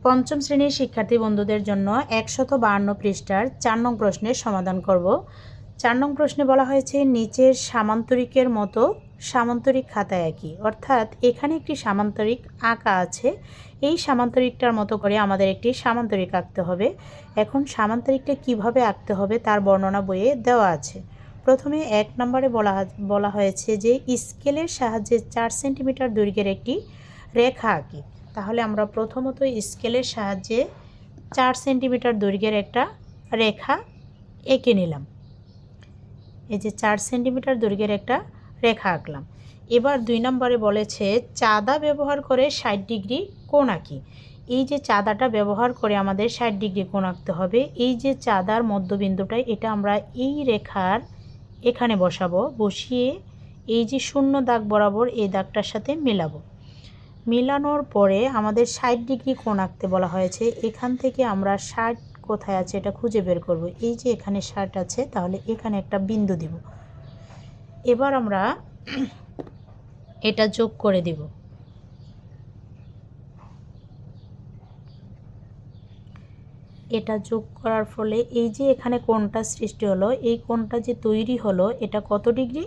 পঞ্চম শ্রেণীর শিক্ষার্থী বন্ধুদের জন্য 152 পৃষ্ঠার 4 নং প্রশ্নের সমাধান করব। 4 নং প্রশ্নে বলা হয়েছে নিচের সামান্তরিকের মতো সামান্তরিক খাতায় আঁকি। অর্থাৎ এখানে একটি সামান্তরিক আঁকা আছে, এই সামান্তরিকটার মতো করে আমাদের একটি সামান্তরিক আঁকতে হবে। এখন সামান্তরিকটা কিভাবে আঁকতে হবে তার বর্ণনা বইয়ে দেওয়া আছে। প্রথমে 1 নম্বরে বলা হয়েছে যে স্কেলের সাহায্যে 4 সেন্টিমিটার দৈর্ঘ্যের একটি রেখা আঁকি। তাহলে আমরা প্রথমত স্কেলের সাহায্যে 4 সেন্টিমিটার দৈর্ঘ্যের একটা রেখা এঁকে নিলাম। এই যে 4 সেন্টিমিটার দৈর্ঘ্যের একটা রেখা আঁকলাম। এবার 2 নম্বরে বলেছে চাঁদা ব্যবহার করে 60 ডিগ্রি কোণ আঁকি। এই যে চাঁদাটা ব্যবহার করে আমাদের 60 ডিগ্রি কোণ আঁকতে হবে। এই যে চাঁদার মধ্যবিন্দুটাই এটা আমরা এই রেখার এখানে বসাবো, বসিয়ে এই যে শূন্য দাগ বরাবর এই দাগটার সাথে মেলাবো। মেলানোর পরে আমাদের 60 ডিগ্রি কোণ আঁকতে বলা হয়েছে। এখান থেকে আমরা 60 কোথায় আছে এটা খুঁজে বের করব। এই যে এখানে 60 আছে, তাহলে এখানে একটা বিন্দু দিব। এবার আমরা এটা যোগ করে দিব। এটা যোগ করার ফলে এই যে এখানে কোণটা সৃষ্টি হলো, এই কোণটা যে তৈরি হলো এটা কত ডিগ্রি?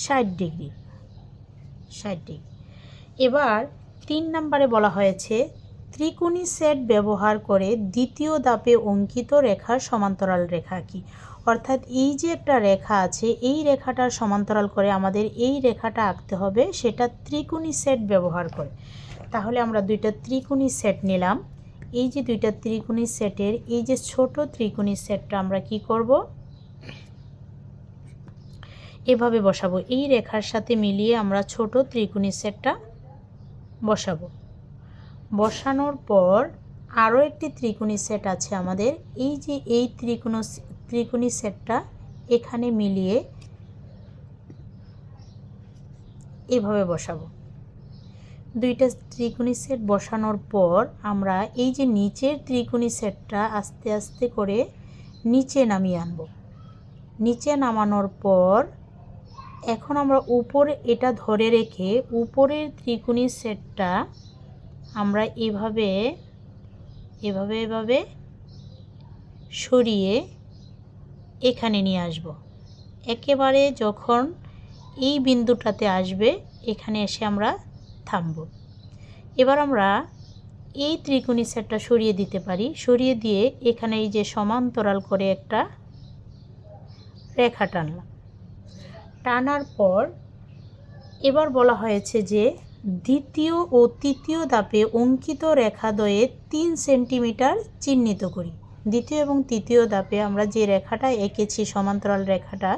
60 ডিগ্রি। 60 ডিগ্রি। এবার 3 নম্বরে বলা হয়েছে ত্রিকোণী সেট ব্যবহার করে দ্বিতীয় ধাপে অঙ্কিত রেখার সমান্তরাল রেখা কি। অর্থাৎ এই যে একটা রেখা আছে, এই রেখাটার সমান্তরাল করে আমাদের এই রেখাটা আঁকতে হবে, সেটা ত্রিকোণী সেট ব্যবহার করে। তাহলে আমরা দুইটা ত্রিকোণী সেট নিলাম। এই যে দুইটা ত্রিকোণী সেটের এই যে ছোট ত্রিকোণী সেটটা আমরা কি করব, এভাবে বসাবো। এই রেখার সাথে মিলিয়ে আমরা ছোট ত্রিকোণী সেটটা বসাবো। বসানোর পর আরও একটি ত্রিকোণী সেট আছে আমাদের। এই যে এই ত্রিকোণী সেটটা এখানে মিলিয়ে এভাবে বসাবো। দুইটা ত্রিকোণী সেট বসানোর পর আমরা এই যে নিচের ত্রিকোণী সেটটা আস্তে আস্তে করে নিচে নামিয়ে আনব। নিচে নামানোর পর এখন আমরা উপরে এটা ধরে রেখে উপরের ত্রিকোণী সেটটা আমরা এভাবে সরিয়ে এখানে নিয়ে আসব। একেবারে যখন এই বিন্দুটাতে আসবে এখানে এসে আমরা থামব। এবার আমরা এই ত্রিকোণী সেটটা সরিয়ে দিতে পারি। সরিয়ে দিয়ে এখানে এই যে সমান্তরাল করে একটা রেখা টানলাম। টানার পর এবার বলা হয়েছে যে দ্বিতীয় ও তৃতীয় ধাপে অঙ্কিত রেখাদ্বয়ে 3 সেন্টিমিটার চিহ্নিত করি। দ্বিতীয় এবং তৃতীয় ধাপে আমরা যে রেখাটা এঁকেছি সমান্তরাল রেখাটা,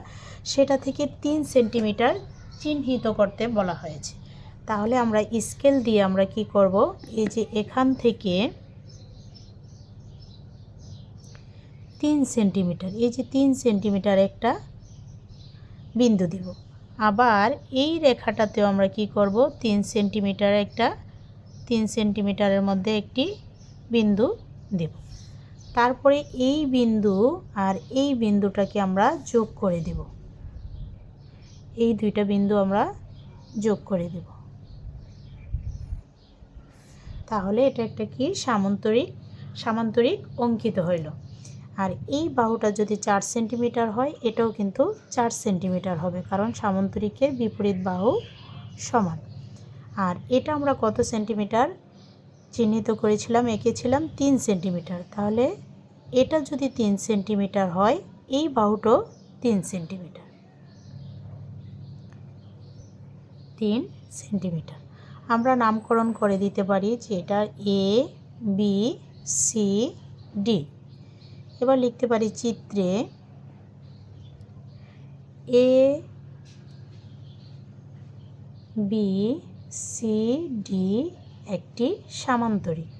সেটা থেকে 3 সেন্টিমিটার চিহ্নিত করতে বলা হয়েছে। তাহলে আমরা স্কেল দিয়ে আমরা কি করব, এই যে এখান থেকে 3 সেন্টিমিটার, এই যে 3 সেন্টিমিটার একটা বিন্দু দিব। আবার এই রেখাটাতেও আমরা কি করব, 3 সেন্টিমিটার একটা 3 সেন্টিমিটারের মধ্যে একটি বিন্দু দেব। তারপরে এই বিন্দু আর এই বিন্দুটাকে আমরা যোগ করে দেব। এই দুইটা বিন্দু আমরা যোগ করে দেব। তাহলে এটা একটা কি সামান্তরিক অঙ্কিত হইল। আর এই বাহুটা যদি 4 সেন্টিমিটার হয়, এটাও কিন্তু 4 সেন্টিমিটার হবে, কারণ সামান্তরিকের বিপরীত বাহু সমান। আর এটা আমরা কত সেন্টিমিটার চিহ্নিত করেছিলাম, এঁকেছিলাম 3 সেন্টিমিটার। তাহলে এটা যদি 3 সেন্টিমিটার হয়, এই বাহুটাও 3 সেন্টিমিটার। 3 সেন্টিমিটার আমরা নামকরণ করে দিতে পারি যে এটা এ, বি, সি, ডি। এবার লিখতে পারি চিত্রে এ, বি, সি, ডি একটি সামান্তরিক।